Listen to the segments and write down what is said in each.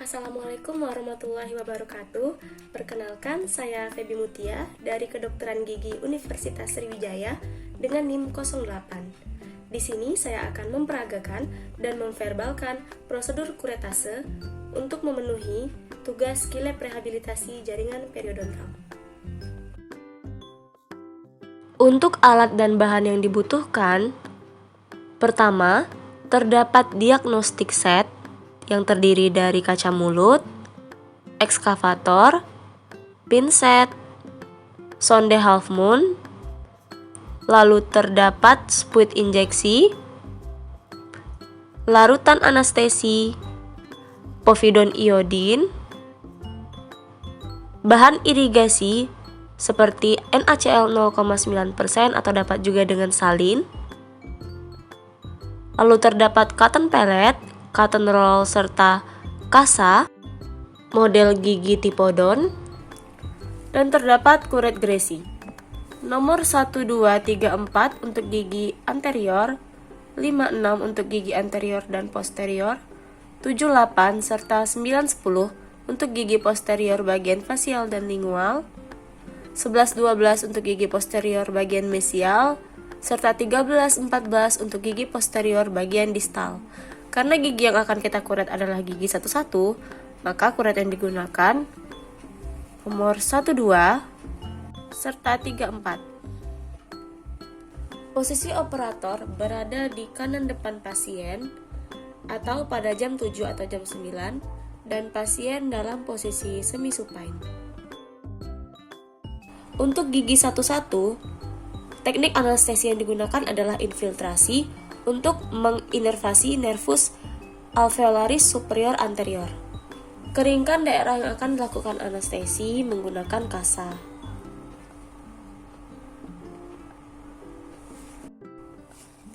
Assalamualaikum warahmatullahi wabarakatuh. Perkenalkan, saya Febi Mutia dari Kedokteran Gigi Universitas Sriwijaya dengan NIM 08. Di sini saya akan memperagakan dan memverbalkan prosedur kuretase untuk memenuhi tugas kilep rehabilitasi jaringan periodontal. Untuk alat dan bahan yang dibutuhkan, pertama, terdapat diagnostik set yang terdiri dari kaca mulut, ekskavator, pinset, sonde half moon, lalu terdapat spuit injeksi, larutan anestesi, povidon iodin, bahan irigasi seperti NaCl 0,9% atau dapat juga dengan salin, lalu terdapat cotton pellet, cotton roll, serta kasa, model gigi tipodon, dan terdapat kuret gresi. Nomor 1, 2, 3, 4 untuk gigi anterior, 5, 6 untuk gigi anterior dan posterior, 7, 8, serta 9, 10 untuk gigi posterior bagian fasial dan lingual, 11, 12 untuk gigi posterior bagian mesial, serta 13, 14 untuk gigi posterior bagian distal. Karena gigi yang akan kita kuret adalah gigi 1-1, maka kuret yang digunakan nomor 1-2 serta 3-4. Posisi operator berada di kanan depan pasien atau pada jam 7 atau jam 9 dan pasien dalam posisi semi supine. Untuk gigi 1-1, teknik anestesi yang digunakan adalah infiltrasi untuk menginervasi nervus alveolaris superior anterior. Keringkan daerah yang akan dilakukan anestesi menggunakan kasa.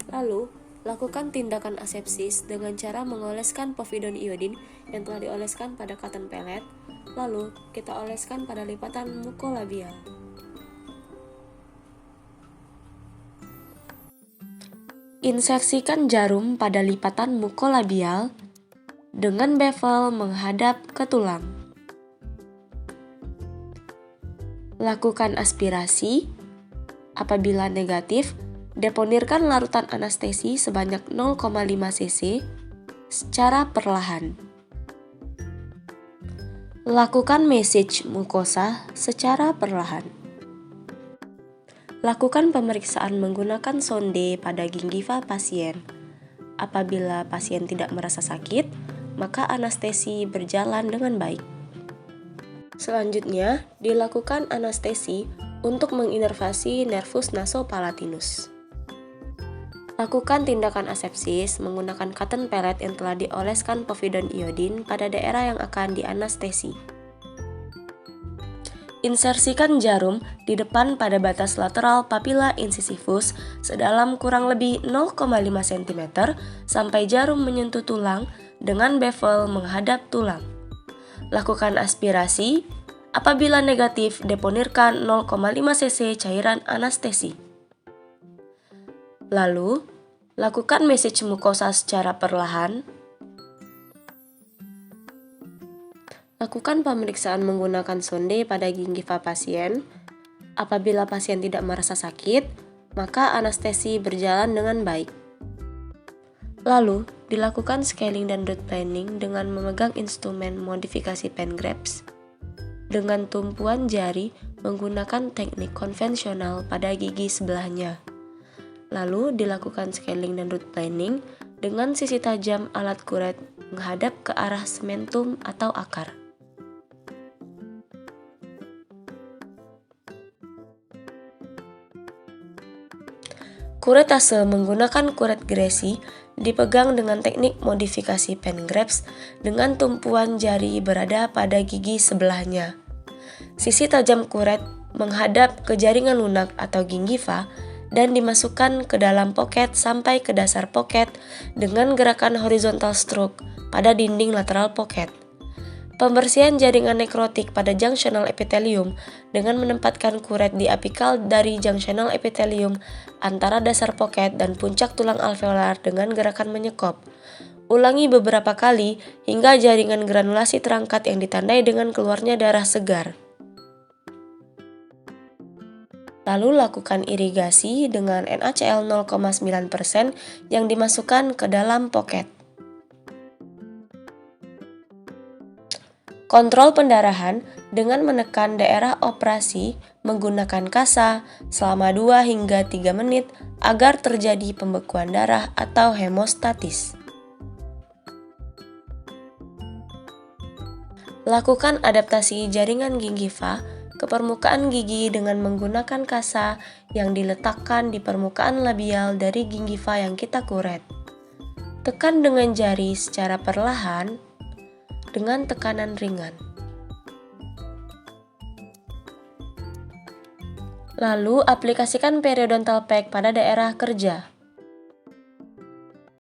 Lalu, lakukan tindakan asepsis dengan cara mengoleskan povidon iodin yang telah dioleskan pada cotton pellet, lalu kita oleskan pada lipatan mukolabial. Insersikan jarum pada lipatan mukolabial dengan bevel menghadap ke tulang. Lakukan aspirasi. Apabila negatif, deponirkan larutan anestesi sebanyak 0,5 cc secara perlahan. Lakukan massage mukosa secara perlahan. Lakukan pemeriksaan menggunakan sonde pada gingiva pasien. Apabila pasien tidak merasa sakit, maka anestesi berjalan dengan baik. Selanjutnya, dilakukan anestesi untuk menginervasi nervus nasopalatinus. Lakukan tindakan asepsis menggunakan cotton pellet yang telah dioleskan povidon iodin pada daerah yang akan dianestesi. Insersikan jarum di depan pada batas lateral papilla incisivus sedalam kurang lebih 0,5 cm sampai jarum menyentuh tulang dengan bevel menghadap tulang. Lakukan aspirasi. Apabila negatif, deponirkan 0,5 cc cairan anestesi. Lalu, lakukan massage mukosa secara perlahan. Lakukan pemeriksaan menggunakan sonde pada gingiva pasien. Apabila pasien tidak merasa sakit, maka anestesi berjalan dengan baik. Lalu, dilakukan scaling dan root planing dengan memegang instrumen modifikasi pen grafts dengan tumpuan jari menggunakan teknik konvensional pada gigi sebelahnya. Lalu, dilakukan scaling dan root planing dengan sisi tajam alat kuret menghadap ke arah sementum atau akar. Kuretase menggunakan kuret gresi dipegang dengan teknik modifikasi pen grafts dengan tumpuan jari berada pada gigi sebelahnya. Sisi tajam kuret menghadap ke jaringan lunak atau gingiva dan dimasukkan ke dalam pocket sampai ke dasar pocket dengan gerakan horizontal stroke pada dinding lateral pocket. Pembersihan jaringan nekrotik pada junctional epithelium dengan menempatkan kuret di apikal dari junctional epithelium antara dasar poket dan puncak tulang alveolar dengan gerakan menyekop. Ulangi beberapa kali hingga jaringan granulasi terangkat yang ditandai dengan keluarnya darah segar. Lalu lakukan irigasi dengan NaCl 0,9% yang dimasukkan ke dalam poket. Kontrol pendarahan dengan menekan daerah operasi menggunakan kasa selama 2 hingga 3 menit agar terjadi pembekuan darah atau hemostatis. Lakukan adaptasi jaringan gingiva ke permukaan gigi dengan menggunakan kasa yang diletakkan di permukaan labial dari gingiva yang kita kuret. Tekan dengan jari secara perlahan dengan tekanan ringan. Lalu aplikasikan periodontal pack pada daerah kerja.